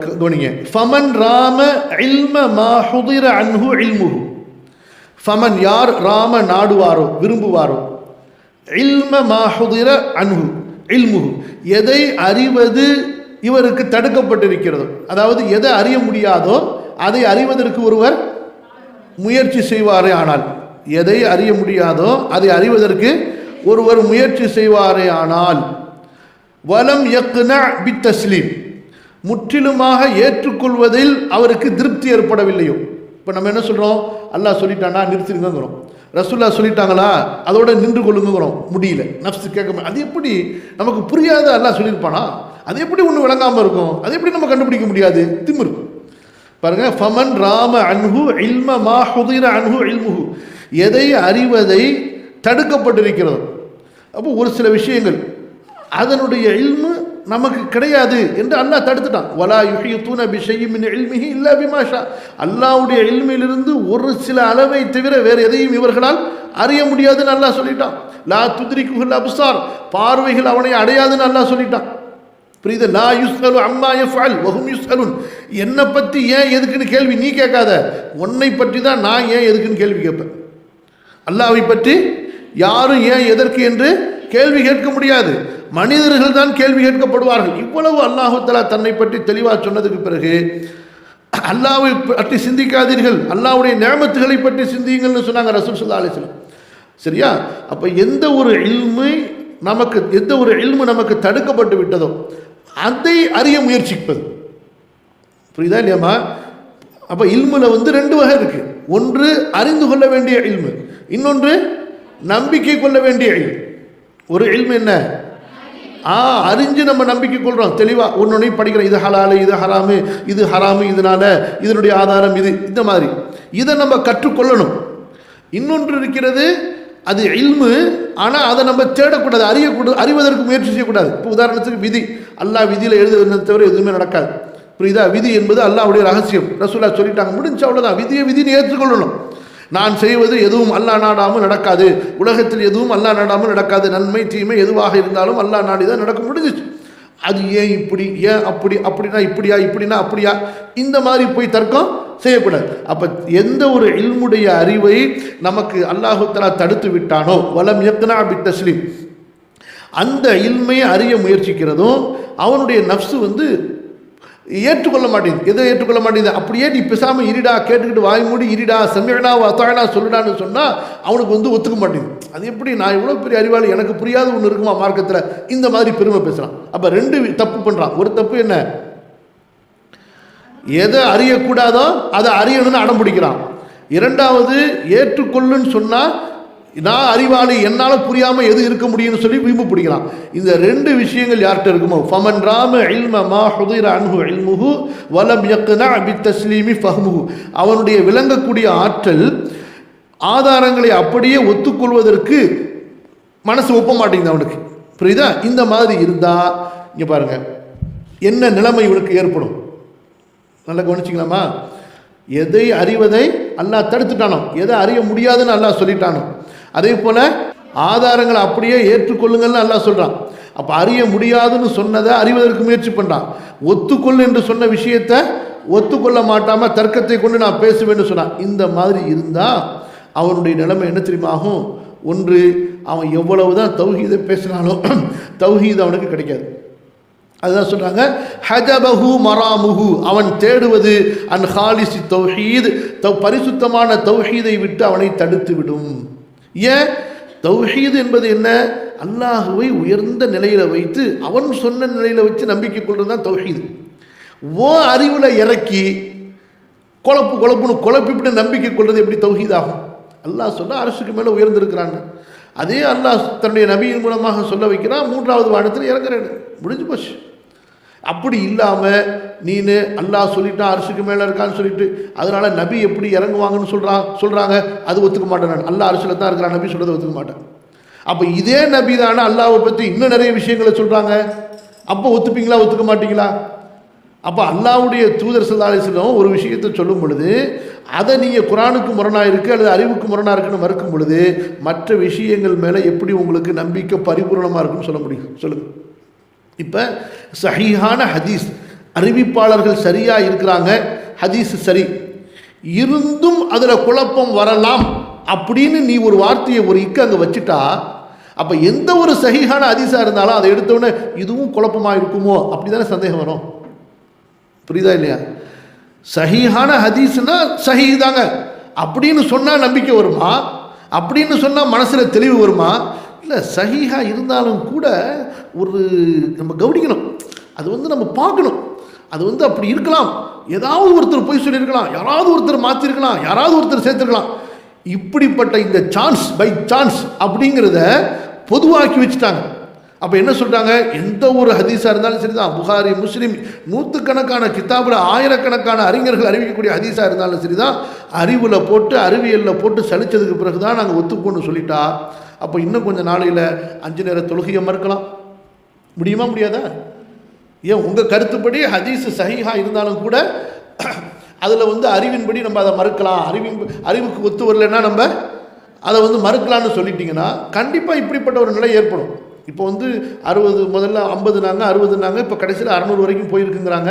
கவனிங்க. ஃபமன் ராம இல்ம மா ஹுதிர அன்ஹு இல்முஹு. ஃபமன் யார் ராம நாடுவாரோ விரும்புவாரோ, இல்ம மா ஹுதிர அன்ஹு இல்முஹு எதை அறிவது இவருக்கு தடுக்கப்பட்டிருக்கிறதோ, அதாவது எதை அறிய முடியாதோ அதை அறிவதற்கு ஒருவர் முயற்சி செய்வாரே ஆனால், எதை அறிய முடியாதோ அதை அறிவதற்கு ஒருவர் முயற்சி செய்வாரே ஆனால், வலம் யக்னா பித்தஸ்லீம் முற்றிலுமாக ஏற்றுக்கொள்வதில் அவருக்கு திருப்தி ஏற்படவில்லையோ. இப்போ நம்ம என்ன சொல்கிறோம், அல்லாஹ் சொல்லிட்டானா நிறுத்திருங்கிறோம், ரசூல்லா சொல்லிட்டாங்களா அதோட நின்று கொள்ளுங்கிறோம், முடியல, நஃப்ஸ் கேட்க. அது எப்படி நமக்கு புரியாத அல்லாஹ் சொல்லியிருப்பானா, அது எப்படி ஒன்று விளங்காமல் இருக்கும், அது எப்படி நம்ம கண்டுபிடிக்க முடியாது, திமிரு பாருங்க. ஃபமன் ராம அன்ஹு இல்ம மா ஹுதிர அன்ஹு இல்முஹு எதை அறிவதை தடுக்கப்பட்டிருக்கிறதோ. அப்போ ஒரு சில விஷயங்கள் அதனுடைய இல்மு நமக்கு கிடையாது என்று அல்லாஹ் தடுத்துட்டான். வலா யுஹீதூன பிஷைஇன் மின் இல்மிஹி இல்லா பிமா ஷா. அல்லாஹ்வுடைய இல்மிலிருந்து ஒரு சில அளவை தவிர வேறு எதையும் இவர்களால் அறிய முடியாதுன்னு அல்லாஹ் சொல்லிட்டான். லா துத்ரிகுல் அப்சார் பார்வைகள் அவனை அடையாதுன்னு அல்லாஹ் சொல்லிட்டான். புரியுது? லா யுஸ்அலு அம்மா யஃஅல் வஹும் யுஸ்அலுன். என்னை பற்றி ஏன் எதுக்குன்னு கேள்வி நீ கேட்காத, உன்னை பற்றி தான் நான் ஏன் எதுக்குன்னு கேள்வி கேட்பேன். அல்லாஹ்வை பற்றி யாரும் ஏன் எதற்கு என்று கேள்வி கேட்க முடியாது, மனிதர்கள் தான் கேள்வி கேட்கப்படுவார்கள். இவ்வளவு அல்லாஹு தஆலா தன்னை பற்றி தெளிவாக சொன்னதுக்கு பிறகு அல்லாஹ்வை பற்றி சிந்திக்காதீர்கள், அல்லாஹ்வுடைய நிஅமத்துகளை பற்றி சிந்தியுங்கள்னு சொன்னாங்க ரசூல் ஸல்லல்லாஹு அலைஹி வஸல்லம். சரியா? அப்போ எந்த ஒரு இல்மு நமக்கு தடுக்கப்பட்டு விட்டதோ அதை அறிய முயற்சிப்பது. புரியுதா இல்லையாமா? அப்போ இல்முல ரெண்டு வகை இருக்கு. ஒன்று அறிந்து கொள்ள வேண்டிய இல்மு, இன்னொன்று நம்பிக்கை கொள்ள வேண்டிய இல்மு. ஒரு இல்மு என்ன, அறிஞ்சு நம்ம நம்பிக்கை கொள்றோம், தெளிவாக ஒன்னொன்னையும் படிக்கிறோம், இது ஹலாலு இது ஹராமு, இது ஹராமு இதனால இதனுடைய ஆதாரம் இது, இந்த மாதிரி இதை நம்ம கற்றுக்கொள்ளணும். இன்னொன்று இருக்கிறது அது இல்மு, ஆனால் அதை நம்ம தேடக்கூடாது, அறிவதற்கு முயற்சி செய்யக்கூடாது. இப்போ உதாரணத்துக்கு விதி, அல்லாஹ் விதியில் எழுதுவதை தவிர எதுவுமே நடக்காது. புரியுதா? விதி என்பது அல்லாஹ்வுடைய ரகசியம், ரசூலுல்லாஹ் சொல்லிட்டாங்க, முடிஞ்ச அவ்வளோதான். விதியை ஏற்றுக்கொள்ளணும். நான் செய்வது எதுவும் அல்லாஹ் நாடாமல் நடக்காது, உலகத்தில் எதுவும் அல்லாஹ் நாடாமல் நடக்காது, நன்மை தீமை எதுவாக இருந்தாலும் அல்லாஹ் நாடிதான் நடக்க முடிஞ்சிச்சு. அது ஏன் இப்படி, ஏன் அப்படி, அப்படின்னா இப்படியா, இப்படின்னா அப்படியா, இந்த மாதிரி போய் தர்க்கம் செய்யக்கூடாது. அப்போ எந்த ஒரு இல்முடைய அறிவை நமக்கு அல்லாஹு தஆலா தடுத்து விட்டானோ, வலம் யக்னா பித்தஸ்லீம், அந்த இல்மை அறிய முயற்சிக்கிறதும் அவனுடைய நஃப்ஸு ஏற்றுக்கொள்ள மாட்டேங்குது. எதை ஏற்றுக்கொள்ள மாட்டேங்குது? அப்படியே நீ பேசாமல் இருடா, கேட்டுக்கிட்டு வாய் மூடி இருடா, சமிஅனா வ அதானா சொல்லுடான்னு சொன்னால் அவனுக்கு ஒத்துக்க மாட்டேங்குது. அது எப்படி, நான் இவ்வளோ பெரிய அறிவாளி, எனக்கு புரியாத ஒன்று இருக்குமா மார்க்கத்தில், இந்த மாதிரி பெருமை பேசுகிறான். அப்போ ரெண்டு தப்பு பண்ணுறான். ஒரு தப்பு என்ன, எதை அறியக்கூடாதோ அதை அறியணும்னு அடம் பிடிக்கிறான். இரண்டாவது, ஏற்றுக்கொள்ளுன்னு சொன்னால் நான் அறிவாளி, என்னால் புரியாமல் எது இருக்க முடியும்னு சொல்லி வீம்பு பிடிக்கிறான். இந்த ரெண்டு விஷயங்கள் யார்கிட்ட இருக்குமோ, ஃபமன் ராம இல்ம மா ஹுதிர அன்ஹு இல்முஹு வலம் யக்னா பித்தஸ்லீமி ஃபஹ்முஹு அவனுடைய விளங்கக்கூடிய ஆற்றல் ஆதாரங்களை அப்படியே ஒத்துக்கொள்வதற்கு மனசு ஒப்ப மாட்டேங்குது அவனுக்கு. புரியுதா? இந்த மாதிரி இருந்தால் இங்கே பாருங்க என்ன நிலைமை இவனுக்கு ஏற்படும். நல்லா கவனிச்சிக்கலாமா? எதை அறிவதை அல்லாஹ் தடுத்துட்டானோ, எதை அறிய முடியாதுன்னு அல்லாஹ் சொல்லிட்டானோ, அதே போல ஆதாரங்களை அப்படியே ஏற்றுக்கொள்ளுங்கள்னு அல்லாஹ் சொல்றான். அப்போ அறிய முடியாதுன்னு சொன்னதை அறிவதற்கு முயற்சி பண்ணுறான். ஒத்துக்கொள் என்று சொன்ன விஷயத்தை ஒத்துக்கொள்ள மாட்டாம தர்க்கத்தை கொண்டு நான் பேசுவேன்னு சொன்னான். இந்த மாதிரி இருந்தால் அவனுடைய நிலைமை என்ன தெரியுமா ஆகும்? ஒன்று, அவன் எவ்வளவுதான் தௌஹீதை பேசினாலும் தௌஹீது அவனுக்கு கிடைக்காது. அதுதான் சொல்றாங்க, ஹஜபஹு மராமுஹு அவன் தேடுவது அன் ஹாலிசி தௌஹீத் பரிசுத்தமான தௌஹீதை விட்டு அவனை தடுத்து விடும். ஏன்? தௌஹீத் என்பது என்ன? அல்லாஹுவை உயர்ந்த நிலையில வைத்து அவன் சொன்ன நிலையில வச்சு நம்பிக்கை கொள்றது தான் தௌஹீத். அறிவுல இறக்கி குழப்புன்னு குழப்பிவிட்டு நம்பிக்கை கொள்வது எப்படி தௌஹீத் ஆகும்? அல்லாஹ் சொன்னா அரசுக்கு மேலே உயர்ந்திருக்கிறான். அதே அல்லாஹ் தன்னுடைய நபியின் மூலமாக சொல்ல வைக்கிறான், 3வது வானத்தில் இறங்குறேன், முடிஞ்சு போச்சு. அப்படி இல்லாமல் நீனு அல்லாஹ் சொல்லிட்டான் அரசுக்கு மேலே இருக்கான்னு சொல்லிட்டு அதனால நபி எப்படி இறங்குவாங்கன்னு சொல்கிறாங்க, அது ஒத்துக்க மாட்டேன். நான் அல்லாஹ் அரசில் தான் இருக்கிறான், நபி சொல்கிறத ஒத்துக்க மாட்டேன். அப்போ இதே நபி தானே அல்லாஹ்வை பற்றி இன்னும் நிறைய விஷயங்களை சொல்கிறாங்க, அப்போ ஒத்துப்பீங்களா ஒத்துக்க மாட்டீங்களா? அப்போ அல்லாஹ்வுடைய தூதர் ஸல்லல்லாஹு அலைஹி வஸல்லம் ஒரு விஷயத்தை சொல்லும் பொழுது அதை நீங்கள் குர்ஆனுக்கு முரணாக இருக்குது அல்லது அறிவுக்கு முரணாக இருக்குன்னு மறுக்கும் பொழுது மற்ற விஷயங்கள் மேலே எப்படி உங்களுக்கு நம்பிக்கை பரிபூர்ணமாக இருக்குன்னு சொல்ல முடியும்? சொல்லுங்கள். இப்போ சஹீஹான ஹதீஸ் அறிவிப்பாளர்கள் சரியாக இருக்கிறாங்க, ஹதீஸ் சரி இருந்தும் அதில் குழப்பம் வரலாம் அப்படின்னு நீ ஒரு வார்த்தையை ஒரு இக்கு அங்கே வச்சுட்டா, அப்போ எந்த ஒரு சஹீஹான ஹதீஸாக இருந்தாலும் அதை எடுத்தோடனே இதுவும் குழப்பமாக இருக்குமோ அப்படி தானே சந்தேகம் வரும். புரியுதா இல்லையா? சஹீஹான ஹதீஸ்னா சஹீ தாங்க அப்படின்னு சொன்னால் நம்பிக்கை வருமா? அப்படின்னு சொன்னால் மனசில் தெளிவு வருமா? இல்லை, சஹீஹா இருந்தாலும் கூட ஒரு நம்ம கவனிக்கணும், அது வந்து நம்ம பார்க்கணும். அது வந்து அப்படி இருக்கலாம், ஏதாவது ஒருத்தர் போய் சொல்லியிருக்கலாம், யாராவது ஒருத்தர் மாற்றிருக்கலாம், யாராவது ஒருத்தர் சேர்த்துருக்கலாம். இப்படிப்பட்ட இந்த சான்ஸ் பை சான்ஸ் அப்படிங்கிறத பொதுவாக்கி வச்சுட்டாங்க. அப்போ என்ன சொல்கிறாங்க, எந்த ஒரு ஹதீஸாக இருந்தாலும் சரி தான், புகாரி முஸ்லீம் நூற்றுக்கணக்கான கிதாபில் ஆயிரக்கணக்கான அறிஞர்கள் அறிவிக்கக்கூடிய ஹதீஸாக இருந்தாலும் சரி தான், அறிவில் போட்டு அறிவியலில் போட்டு சலித்ததுக்கு பிறகு தான் நாங்கள் ஒத்துக்கோன்னு சொல்லிட்டா, அப்போ இன்னும் கொஞ்சம் நாளையில் 5 நேர தொழுகையை மறுக்கலாம் முடியுமா? முடியாதா? ஏன் உங்கள் கருத்துப்படி ஹதீஸ் சஹீஹா இருந்தாலும் கூட அதில் வந்து அறிவின்படி நம்ம அதை மறுக்கலாம், அறிவுக்கு ஒத்து வரலைன்னா நம்ம அதை வந்து மறுக்கலான்னு சொல்லிட்டிங்கன்னா கண்டிப்பாக இப்படிப்பட்ட ஒரு நிலை ஏற்படும். இப்போ வந்து 60 முதல்ல 50நாங்க 60நாங்க, இப்போ கடைசியில் 600 வரைக்கும் போயிருக்குங்கிறாங்க.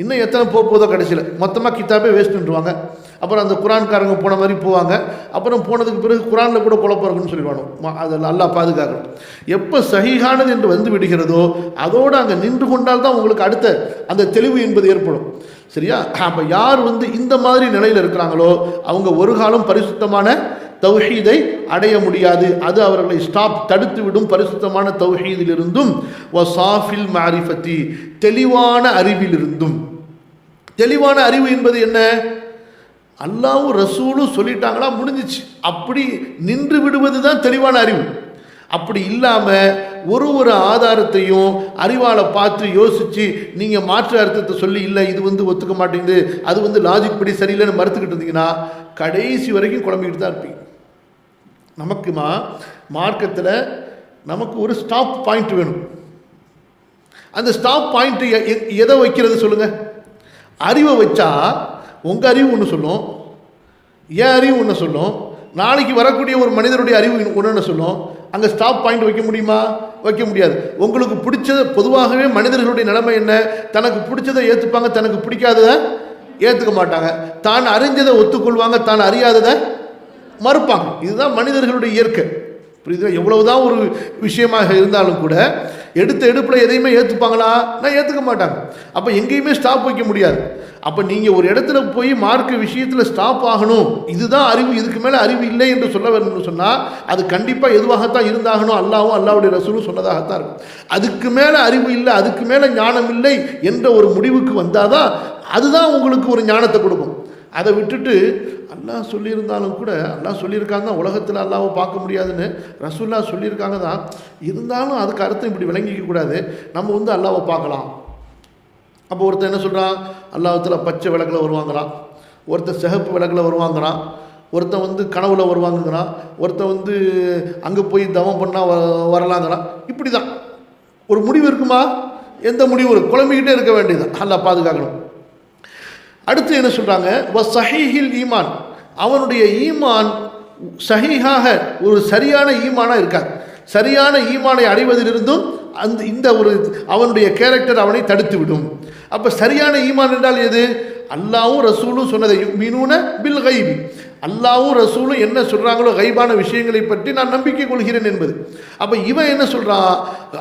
இன்னும் எத்தனை போதோ கடைசியில் மொத்தமாக கித்தாபே வேஸ்ட்டுருவாங்க. அப்புறம் அந்த குரான்காரங்க போன மாதிரி போவாங்க. அப்புறம் போனதுக்கு பிறகு குரானில் கூட குழப்பம் இருக்குன்னு சொல்லிடுவாங்க. அதில் அல்லாஹ் பாதுகாக்கணும். எப்போ சஹீஹானது என்று வந்து விடுகிறதோ அதோடு அங்கே நின்று கொண்டால் தான் உங்களுக்கு அடுத்த அந்த தெளிவு என்பது ஏற்படும். சரியா? அப்போ யார் வந்து இந்த மாதிரி நிலையில் இருக்கிறாங்களோ அவங்க ஒரு காலம் பரிசுத்தமான தௌஹீதை அடைய முடியாது. அது அவர்களை தடுத்து விடும். பரிசுத்தமான தௌஹீதிலிருந்தும் வசாஃபில் மாரிஃபத்தி, தெளிவான அறிவிலிருந்தும். தெளிவான அறிவு என்பது என்ன? அல்லாஹ்வும் ரசூலும் சொல்லிட்டாங்களா, முடிஞ்சிச்சு, அப்படி நின்று விடுவது தான் தெளிவான அறிவு. அப்படி இல்லாமல் ஒரு ஆதாரத்தையும் அறிவாளை பார்த்து யோசித்து நீங்கள் மாற்று அர்த்தத்தை சொல்லி இல்லை இது வந்து ஒத்துக்க மாட்டேங்குது, அது வந்து லாஜிக் படி சரியில்லைன்னு மறுத்துக்கிட்டு இருந்தீங்கன்னா கடைசி வரைக்கும் குழம்பிக்கிட்டு தான் இருப்பீங்க. நமக்குமா மார்க்கத்தில் நமக்கு ஒரு ஸ்டாப் பாயிண்ட் வேணும். அந்த ஸ்டாப் பாயிண்ட் எதை வைக்கிறது சொல்லுங்கள்? அறிவை வச்சா உங்கள் அறிவு ஒன்று சொல்லும், என் அறிவு ஒன்று சொல்லும், நாளைக்கு வரக்கூடிய ஒரு மனிதருடைய அறிவு ஒன்று சொல்லும். அங்கே ஸ்டாப் பாயிண்ட் வைக்க முடியுமா? வைக்க முடியாது. உங்களுக்கு பிடிச்சது, பொதுவாகவே மனிதர்களுடைய நிலைமை என்ன? தனக்கு பிடிச்சதை ஏற்றுப்பாங்க, தனக்கு பிடிக்காததை ஏற்றுக்க மாட்டாங்க. தான் அறிஞ்சதை ஒத்துக்கொள்வாங்க, தான் அறியாததை மறுப்பாங்க. இதுதான் மனிதர்களுடைய இயற்கை. புரியுது? எவ்வளவுதான் ஒரு விஷயமாக இருந்தாலும் கூட எடுத்த எடுப்பில் எதையுமே ஏற்றுப்பாங்களா? நான் ஏற்றுக்க மாட்டாங்க. அப்போ எங்கேயுமே ஸ்டாப் வைக்க முடியாது. அப்போ நீங்கள் ஒரு இடத்துல போய் மார்க்க விஷயத்தில் ஸ்டாப் ஆகணும், இதுதான் அறிவு, இதுக்கு மேலே அறிவு இல்லை என்று சொல்ல வேணும்னு சொன்னால் அது கண்டிப்பாக எதுவாகத்தான் இருந்தாகணும், அல்லாஹ்வும் அல்லாஹ்வுடைய ரசூலும் சொன்னதாகத்தான் இருக்கும். அதுக்கு மேலே அறிவு இல்லை, அதுக்கு மேலே ஞானம் இல்லை என்ற ஒரு முடிவுக்கு வந்தால் தான் அதுதான் உங்களுக்கு ஒரு ஞானத்தை கொடுக்கும். அதை விட்டுட்டு அல்லாஹ் சொல்லியிருந்தாலும் கூட, அல்லாஹ் சொல்லியிருக்காங்க தான் உலகத்தில் அல்லாஹ்வை பார்க்க முடியாதுன்னு ரசூல்லா சொல்லியிருக்காங்க தான், இருந்தாலும் அதுக்கு அர்த்தம் இப்படி விளங்கிக்க கூடாது, நம்ம வந்து அல்லாஹ்வை பார்க்கலாம். அப்போ ஒருத்தர் என்ன சொல்கிறான், அல்லாஹ்வுத்தாலா பச்சை விளக்கில் வருவாங்கிறான், ஒருத்தர் சிகப்பு விளக்கில் வருவாங்கிறான், ஒருத்தன் வந்து கனவுல வருவாங்கிறான், ஒருத்தன் வந்து அங்கே போய் தவம் பண்ணால் வரலாங்கிறான். இப்படி தான் ஒரு முடிவு இருக்குமா? எந்த முடிவு? குழம்பிக்கிட்டே இருக்க வேண்டியது. அல்லாஹ் பாதுகாக்கணும். அடுத்து என்ன சொல்கிறாங்க, சஹீஹில் ஈமான், அவனுடைய ஈமான் சஹீஹாக ஒரு சரியான ஈமானாக இருக்காது. சரியான ஈமானை அடைவதிலிருந்தும் இந்த ஒரு அவனுடைய கேரக்டர் அவனை தடுத்து விடும். அப்போ சரியான ஈமான் என்றால் எது? அல்லாஹ்வும் ரசூலும் சொன்னதை யுமினூன பில் கைபி, அல்லாஹ்வும் ரசூலும் என்ன சொல்கிறாங்களோ கைபான விஷயங்களை பற்றி நான் நம்பிக்கை கொள்கிறேன் என்பது. அப்போ இவன் என்ன சொல்கிறான்,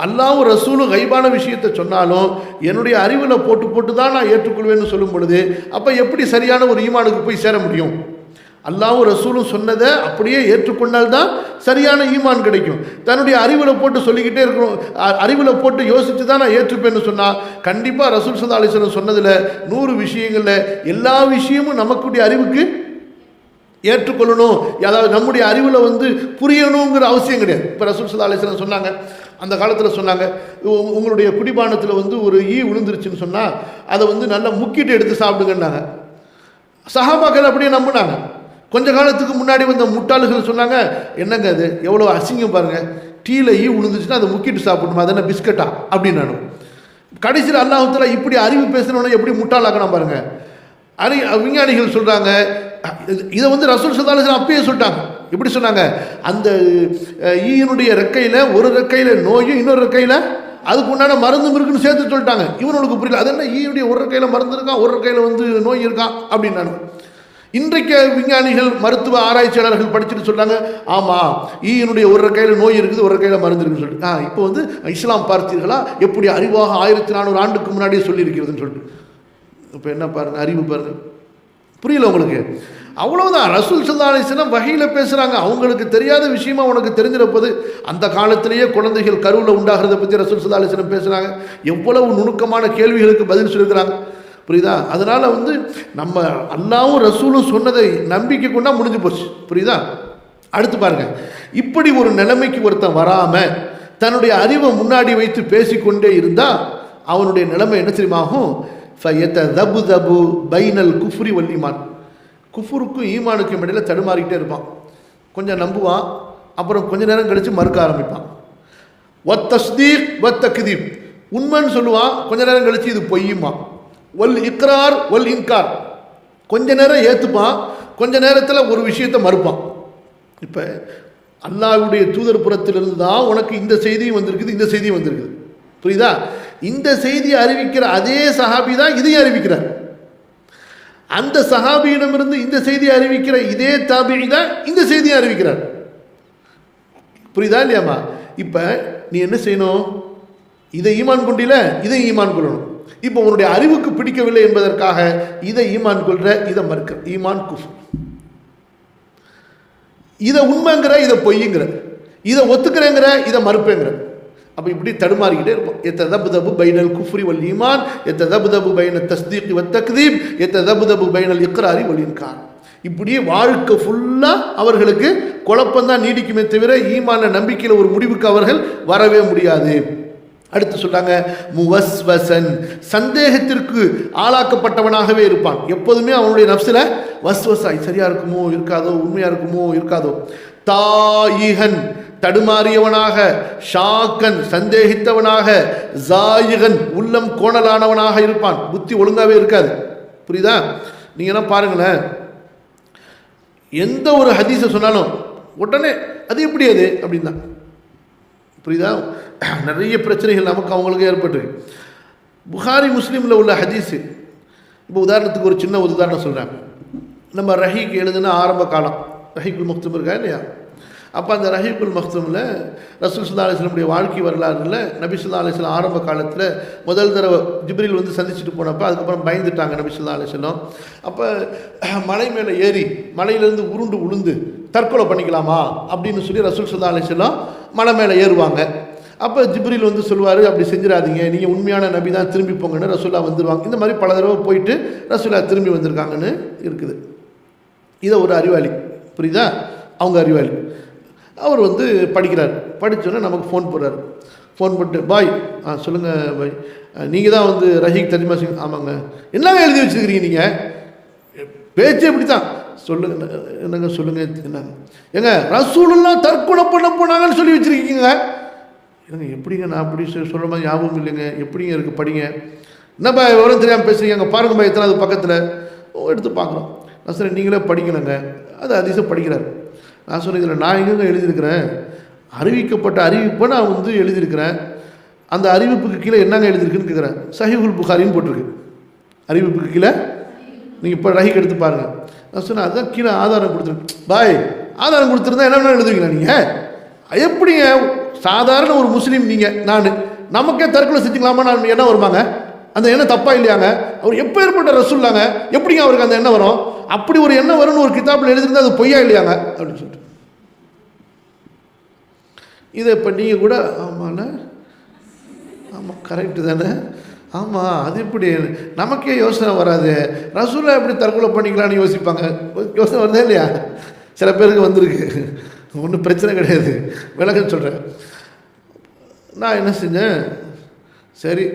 அல்லாஹ்வும் ரசூலும் கைபான விஷயத்தை சொன்னாலும் என்னுடைய அறிவில் போட்டு தான் நான் ஏற்றுக்கொள்வேன்னு சொல்லும் பொழுது அப்போ எப்படி சரியான ஒரு ஈமானுக்கு போய் சேர முடியும்? அல்லாஹ்வும் ரசூலும் சொன்னதை அப்படியே ஏற்றுக்கொண்டால் தான் சரியான ஈமான் கிடைக்கும். தன்னுடைய அறிவில் போட்டு சொல்லிக்கிட்டே இருக்கணும், அறிவில் போட்டு யோசித்து தான் நான் ஏற்றுப்பேன்னு சொன்னால் கண்டிப்பாக ரசூல் ஸல்லல்லாஹு அலைஹி வஸல்லம் சொன்னதில் 100 விஷயங்களில் எல்லா விஷயமும் நமக்குடைய அறிவுக்கு ஏற்றுக்கொள்ளணும், அதாவது நம்முடைய அறிவில் வந்து புரியணுங்கிற அவசியம் கிடையாது. இப்போ ரசூல் ஸல்லல்லாஹு அலைஹி வஸல்லம் சொன்னாங்க, அந்த காலத்தில் சொன்னாங்க, உங்களுடைய குடிபானத்தில் வந்து ஒரு ஈ விழுந்துருச்சுன்னு சொன்னால் அதை வந்து நல்லா முக்கிட்டு எடுத்து சாப்பிடுங்கன்னாங்க. சஹாபாக்கள் அப்படியே நம்பினாங்க. கொஞ்ச காலத்துக்கு முன்னாடி வந்த முட்டாளுகள் சொன்னாங்க, என்னங்க அது எவ்வளோ அசிங்கம் பாருங்கள், டீயில் ஈ விழுந்துச்சுன்னா அதை முக்கிட்டு சாப்பிடணுமா, அது என்ன பிஸ்கட்டா அப்படின்னு. கடைசியில் அல்லாஹ் தஆலா இப்படி அறிவு பேசுகிறவனை எப்படி முட்டாளாக்கணும் பாருங்கள். விஞ்ஞானிகள் சொல்கிறாங்க, இதை வந்து ரசூல் ஸல்லல்லாஹு அலைஹி வஸல்லம் அப்பயே சொல்லிட்டாங்க. எப்படி சொன்னாங்க, அந்த ஈயினுடைய ரெக்கையில் ஒரு ரெக்கையில் நோயும் இன்னொரு ரெக்கையில் அதுக்கு உண்டான மருந்தும் இருக்குன்னு சேர்த்து சொல்லிட்டாங்க. இவனுக்கு புரியல, அது என்ன ஈயுடைய ஒரு கையில் மருந்து இருக்கான், ஒரு கையில் வந்து நோய் இருக்கான் அப்படின்னாங்க. இன்றைக்கு விஞ்ஞானிகள் மருத்துவ ஆராய்ச்சியாளர்கள் படிச்சுட்டு சொல்றாங்க, ஆமாம் ஈயினுடைய ஒரு கையில் நோய் இருக்குது, ஒரு கையில் மருந்து இருக்குன்னு சொல்லிட்டு. இப்போ வந்து இஸ்லாம் பார்த்தீர்களா எப்படி அறிவாக 1400 ஆண்டுக்கு முன்னாடியே சொல்லியிருக்கிறதுன்னு சொல்லிட்டு. இப்போ என்ன பாருங்க, அறிவு பாருங்க, புரியல உங்களுக்கு? அவ்வளவுதான். ரசூல் ஸல்லல்லாஹு அலைஹி வஸல்லம் வஹீல பேசுறாங்க, அவங்களுக்கு தெரியாத விஷயமா உனக்கு தெரிஞ்சிருப்பது. அந்த காலத்திலேயே குழந்தைகள் கருவில் உண்டாகிறத பற்றி ரசூல் ஸல்லல்லாஹு அலைஹி வஸல்லம் பேசுறாங்க. எவ்வளவு நுணுக்கமான கேள்விகளுக்கு பதில் சொல்லியிருக்கிறாங்க, புரியுதா? அதனால வந்து நம்ம அல்லாஹ்வும் ரசூலும் சொன்னதை நம்பிக்கை கொண்டா முடிஞ்சு போச்சு, புரியுதா? அடுத்து பாருங்க, இப்படி ஒரு நிலைமைக்கு ஒருத்தன் வராம தன்னுடைய அறிவை முன்னாடி வைத்து பேசிக்கொண்டே இருந்தா அவனுடைய நிலைமை என்ன தெரியுமாகும்? ஃபயததபுதபு பைனல் குஃப்ரி வல் ஈமான். குஃபுருக்கும் ஈமானுக்கும் இடையில தடுமாறிக்கிட்டே இருப்பான். கொஞ்சம் நம்புவான், அப்புறம் கொஞ்ச நேரம் கழித்து மறுக்க ஆரம்பிப்பான். வத் தஸ்தீக் வத் தக்தீப், உண்மைன்னு சொல்லுவான், கொஞ்ச நேரம் கழித்து இது பொய்யுமா. வல் இக்ரார் வல் இன்கார், கொஞ்ச நேரம் ஏற்றுப்பான், கொஞ்ச நேரத்தில் ஒரு விஷயத்தை மறுப்பான். இப்போ அல்லாஹ்வுடைய தூதர் புறத்திலிருந்து தான் உனக்கு இந்த செய்தியும் வந்திருக்குது, இந்த செய்தியும் வந்திருக்குது, புரியுதா? இந்த செய்தியை அறிவிக்கிற அதே சஹாபி தான் இதையும் அறிவிக்கிறார். அந்த சஹாபியிடமிருந்து இந்த செய்தியை அறிவிக்கிற இதே தாபிஈ தான் இந்த செய்தியை அறிவிக்கிறார், புரியுதா இல்லையாமா? இப்போ நீ என்ன செய்யணும்? இதை ஈமான் கொண்டில, இதை ஈமான் கொள்ளணும். இப்போ உன்னுடைய அறிவுக்கு பிடிக்கவில்லை என்பதற்காக இதை ஈமான் கொள்ற, இதை மறுக்கிற, ஈமான் குஃப்ர். இதை உண்மைங்கிற, இதை பொய்யுங்கிற, இதை ஒத்துக்கிறேங்கிற, இதை மறுப்பேங்கிற. அப்போ இப்படி தடுமாறிக்கிட்டே இருப்போம். எத்ததபுதபு பைனல் குஃப்ரி வல் ஈமான், எத்ததபுதபு பைனல் தஸ்தீக் வத் தக்தீப், எத்ததபுதபு பைனல் இக்ராரி வல் இன்கார். இப்படியே வாழ்க்கை ஃபுல்லாக அவர்களுக்கு குழப்பம்தான் நீடிக்குமே தவிர ஈமான நம்பிக்கையில் ஒரு முடிவுக்கு அவர்கள் வரவே முடியாது. அடுத்து சொல்றாங்க, முவஸ்வசன், சந்தேகத்திற்கு ஆளாக்கப்பட்டவனாகவே இருப்பான். எப்போதுமே அவனுடைய நஃப்ஸில் வஸ்வசாய், சரியா இருக்குமோ இருக்காதோ, உண்மையா இருக்குமோ இருக்காதோ. தாயிகன், தடுமாறியவனாக, ஷாக்கன், சந்தேகித்தவனாக, ஜாயிகன், உள்ளம் கோணலானவனாக இருப்பான். புத்தி ஒழுங்காவே இருக்காது, புரியுதா? நீங்க பாருங்களேன், எந்த ஒரு ஹதீஸை சொன்னாலும் உடனே அது எப்படி அது அப்படின்னா, புரியுதா? நிறைய பிரச்சனைகள் நமக்கு அவங்களுக்கு ஏற்பட்டிருக்கு. புகாரி முஸ்லீமில் உள்ள ஹதீஸு, இப்போ உதாரணத்துக்கு ஒரு சின்ன உதாரணம் சொல்கிறேன். நம்ம ரஹீக் எழுதுன ஆரம்ப காலம், ரஹீக்குல் மக்தூம் இருக்கா இல்லையா? அப்போ அந்த ரஹீக்குல் மக்தூமில் ரசூல் ஸல்லல்லாஹு அலைஹி வஸல்லம் வாழ்க்கை வரலாறுல நபி ஸல்லல்லாஹு அலைஹி வஸல்லம் ஆரம்ப காலத்தில் முதல் தடவை ஜிப்ரீல் வந்து சந்திச்சுட்டு போனப்போ அதுக்கப்புறம் பயந்துட்டாங்க நபி ஸல்லல்லாஹு அலைஹி வஸல்லம். அப்போ மலை மேலே ஏறி மலையிலேருந்து உருண்டு உளுந்து தற்கொலை பண்ணிக்கலாமா அப்படின்னு சொல்லி ரசூல் ஸல்லல்லாஹு அலைஹி வஸல்லம் மலை மேலே ஏறுவாங்க. அப்போ ஜிப்ரீல் வந்து சொல்லுவார், அப்படி செஞ்சிடாதீங்க, நீங்கள் உண்மையான நபி தான், திரும்பி போங்கன்னு ரசூலா வந்துடுவாங்க. இந்த மாதிரி பல தடவை போயிட்டு ரசூலா திரும்பி வந்திருக்காங்கன்னு இருக்குது. இதை ஒரு அறிவாளி, புரியுதா? அவங்க அறிவாளி, அவர் வந்து படிக்கிறார். படித்தோன்னே நமக்கு ஃபோன் போடுறாரு. ஃபோன் பண்ணிட்டு, பாய் சொல்லுங்கள் பாய், நீங்கள் தான் வந்து ரஹீக் தர்ஜுமா சிங். ஆமாங்க. என்னங்க எழுதி வச்சுருக்கிறீங்க நீங்கள்? பேச்சு இப்படி தான். சொல்லுங்க என்னங்க, சொல்லுங்க என்னங்க. ஏங்க ரசூலுல்லாஹ் தற்கொலை பண்ண போனாங்கன்னு சொல்லி வச்சுருக்கீங்க. ஏங்க எப்படிங்க, நான் அப்படி சொல்கிற மாதிரி ஞாபகம் இல்லைங்க, எப்படிங்க இருக்குது, படிங்க. என்னப்பா எவ்வளோ தெரியாமல் பேசுகிறீங்க, அங்கே பாருங்க பாய், எத்தனை அது பக்கத்தில் எடுத்து பார்க்குறோம். நான் சொன்னேன், நீங்களே படிக்கணுங்க. அது அதிசயம் படிக்கிறார். நான் சொன்னேன், இதில் நான் எங்கேங்க எழுதியிருக்கிறேன்? அறிவிக்கப்பட்ட அறிவிப்பை நான் வந்து எழுதியிருக்கிறேன். அந்த அறிவிப்புக்கு கீழே என்னங்க எழுதியிருக்குன்னு கேட்குறேன். சஹீஹுல் புகாரின்னு போட்டிருக்கு அறிவிப்புக்கு கீழே. நீங்கள் இப்போ ரஹீக் எடுத்து பாருங்கள். நான் சொன்னேன், அதுதான் கீழே ஆதாரம் கொடுத்துருக்கு. பாய் ஆதாரம் கொடுத்துருந்தா என்ன எழுதுவீங்களா நீங்கள்? எப்படிங்க சாதாரண ஒரு முஸ்லீம் நீங்கள், நான் நமக்கே தற்கொலை செஞ்சுக்கலாமா நான் என்ன வருவாங்க? அந்த எண்ணம் தப்பா இல்லையாங்க? அவர் எப்போ ஏற்பட்ட ரசூல்லாங்க, எப்படிங்க அவருக்கு அந்த எண்ணம் வரும்? அப்படி ஒரு எண்ணம் வரும்னு ஒரு கிதாபில் எழுதிருந்தா அது பொய்யா இல்லையாங்க அப்படின்னு சொல்லிட்டு. இதை இப்போ நீங்கள் கூட ஆமாண்ண, ஆமாம் கரெக்டு தானே, ஆமாம் அது இப்படி நமக்கே யோசனை வராது, ரசூலா எப்படி தற்கொலை பண்ணிக்கலான்னு யோசிப்பாங்க. யோசனை வருதா இல்லையா? சில பேருக்கு வந்திருக்கு. ஒன்றும் பிரச்சனை கிடையாது, விளக்கம் சொல்கிறேன். நான் என்ன செஞ்சேன், சரி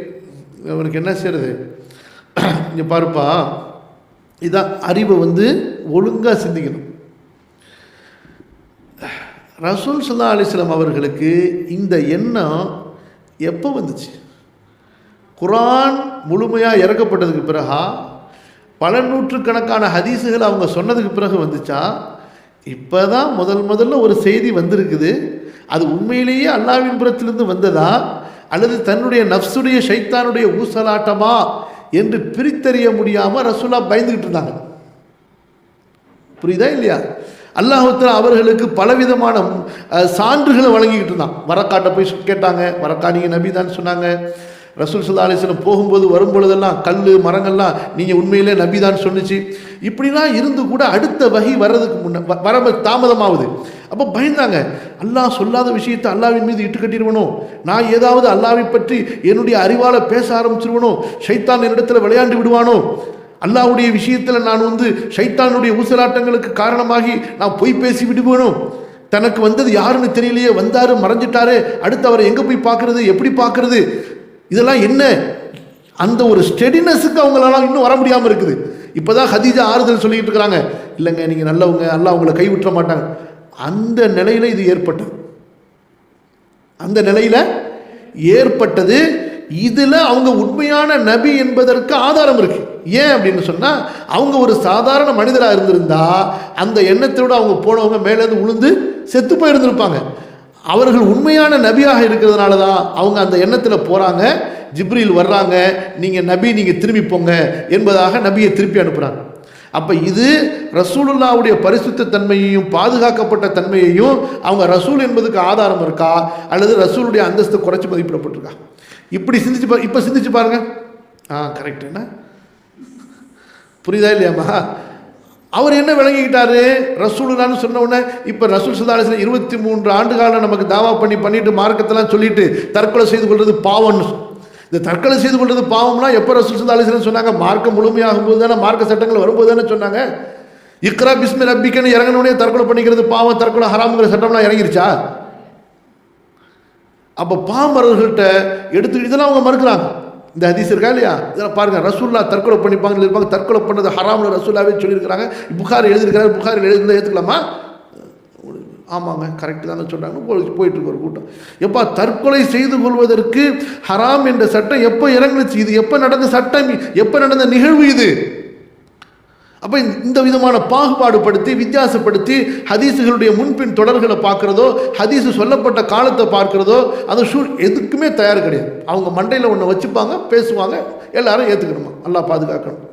அவனுக்கு என்ன செய்கிறது, இங்கே பாருப்பா, இதான் அறிவை வந்து ஒழுங்காக சிந்திக்கணும். ரசூல் ஸல்லல்லாஹு அலைஹி வஸல்லம் அவர்களுக்கு இந்த எண்ணம் எப்போ வந்துச்சு? குர்ஆன் முழுமையாக இறக்கப்பட்டதுக்கு பிறகா, பல நூற்றுக்கணக்கான ஹதீஸுகள் அவங்க சொன்னதுக்கு பிறகு வந்துச்சா? இப்போ தான் முதல்ல ஒரு செய்தி வந்திருக்குது. அது உண்மையிலேயே அல்லாஹ்வின் புறத்திலிருந்து வந்ததா அல்லது தன்னுடைய நஃப்ஸுடைய ஷைத்தானுடைய ஊசலாட்டமா என்று பிரித்தறிய முடியாமல் ரசூலா பயந்துகிட்டு இருந்தாங்க. புரியுதா இல்லையா? அல்லாஹ் தஆலா அவர்களுக்கு பலவிதமான சான்றுகளை வழங்கிக்கிட்டு இருந்தான். வரக்காட்ட போய் கேட்டாங்க, வரக்கா நீங்கள் நபி தான் சொன்னாங்க. ரசூல் ஸல்லல்லாஹு அலைஹி வஸல்லம் போகும்போது வரும்பொழுதெல்லாம் கல் மரங்கள்லாம் நீங்கள் உண்மையிலே நபி தான் சொன்னிச்சு. இப்படிலாம் இருந்து கூட அடுத்த வகை வர்றதுக்கு வர தாமதமாகுது. அப்போ பயந்தாங்க, அல்லாஹ் சொல்லாத விஷயத்தை அல்லாஹ்வின் மீது இட்டு கட்டிடுவனோ, நான் ஏதாவது அல்லாஹ்வை பற்றி என்னுடைய அறிவால் பேச ஆரம்பிச்சிருவனோ, ஷைத்தான் என்னிடத்தில் விளையாண்டு விடுவானோ, அல்லாஹ்வுடைய விஷயத்தில் நான் ஷைத்தானுடைய ஊசலாட்டங்களுக்கு காரணமாகி நான் பொய் பேசி விடுவேனோ, தனக்கு வந்தது யாருன்னு தெரியலையே, வந்தாரு மறைஞ்சிட்டாரு, அடுத்து அவரை எங்கே போய் பார்க்கறது, எப்படி பார்க்கறது, இதெல்லாம் என்ன, அந்த ஒரு ஸ்டெடினஸுக்கு அவங்களால இன்னும் வர முடியாமல் இருக்குது. இப்போதான் ஹதீஜா ஆறுதல் சொல்லிட்டு இருக்கிறாங்க, இல்லைங்க நீங்கள் நல்லவங்க, அல்லாஹ் உங்களை கைவிட்ட மாட்டாங்க. அந்த நிலையில் இது ஏற்பட்டது, அந்த நிலையில் ஏற்பட்டது. இதில் அவங்க உண்மையான நபி என்பதற்கு ஆதாரம் இருக்கு. ஏன் அப்படின்னு சொன்னால், அவங்க ஒரு சாதாரண மனிதராக இருந்திருந்தா அந்த எண்ணத்தோடு அவங்க போனவங்க மேலேருந்து உளுந்து செத்து போயிருந்திருப்பாங்க. அவர்கள் உண்மையான நபியாக இருக்கிறதுனால தான் அவங்க அந்த எண்ணத்தில் போகிறாங்க. ஜிப்ரீல் வர்றாங்க, நீங்கள் நபி, நீங்கள் திரும்பி போங்க என்பதாக நபியை திருப்பி அனுப்புகிறாங்க. அப்போ இது ரசூலுல்லாவுடைய பரிசுத்த தன்மையையும் பாதுகாக்கப்பட்ட தன்மையையும் அவங்க ரசூல் என்பதுக்கு ஆதாரம் இருக்கா, அல்லது ரசூலுடைய அந்தஸ்து குறைச்சி மதிப்பிடப்பட்டிருக்கா? இப்படி இப்போ சிந்திச்சு பாருங்க. கரெக்ட், என்ன புரியுதா இல்லையாம்மா? அவர் என்ன விளங்கிக்கிட்டாரு, ரசூலுல்லான்னு சொன்ன உடனே இப்போ ரசூல் ஸல்லல்லாஹு அலைஹி வஸல்லம் 23 ஆண்டு காலம் நமக்கு தாவா பண்ணிட்டு மார்க்கத்தெல்லாம் சொல்லிட்டு தற்கொலை செய்து கொள்வது பாவம்னு. இந்த தற்கொலை செய்து கொள்வது பாவம்னா எப்போ ரசூல் ஸல்லல்லாஹு அலைஹி வஸல்லம் சொன்னாங்க? மார்க்கம் முழுமையாகும் போது தானே, மார்க்க சட்டங்கள் வரும்போது தானே சொன்னாங்க. இக்ரா பிஸ்மி ரப்பிக்கன்னு இறங்கினோடனே தற்கொலை பண்ணிக்கிறது பாவம், தற்கொலை ஹராமுங்கிற சட்டம்லாம் இறங்கிருச்சா? அப்போ பாமரர்கள்ட்ட எடுத்துக்கிட்டு இதெல்லாம் அவங்க மறுக்கிறாங்க. இந்த ஹதீஸ் இருக்கா இல்லையா, இதெல்லாம் பாருங்க, ரசூல்லா தற்கொலை பண்ணிப்பாங்க இருப்பாங்க, தற்கொலை பண்ணது ஹராம்னு ரசூல்லாவே சொல்லியிருக்கிறாங்க. புகாரி எழுதியிருக்கிறாரு, புகாரி எழுதிருந்தா ஏற்றுக்கலாமா? ஆமாங்க, கரெக்டு தானே சொல்கிறாங்க. போயிட்டு இருக்கு ஒரு கூட்டம். எப்போ தற்கொலை செய்து கொள்வதற்கு ஹராம் என்ற சட்டம் எப்போ இறங்குச்சு? இது எப்போ நடந்த சட்டம், எப்போ நடந்த நிகழ்வு இது? அப்போ இந்த விதமான பாகுபாடுபடுத்தி வித்தியாசப்படுத்தி ஹதீஸுகளுடைய முன்பின் தொடர்களை பார்க்குறதோ, ஹதீஸு சொல்லப்பட்ட காலத்தை பார்க்குறதோ, அது எதுக்குமே தயார் கிடையாது. அவங்க மண்டையில் ஒன்று வச்சுப்பாங்க, பேசுவாங்க, எல்லாரும் ஏற்றுக்கணுமா? அல்லாஹ் பாதுகாக்கணும்.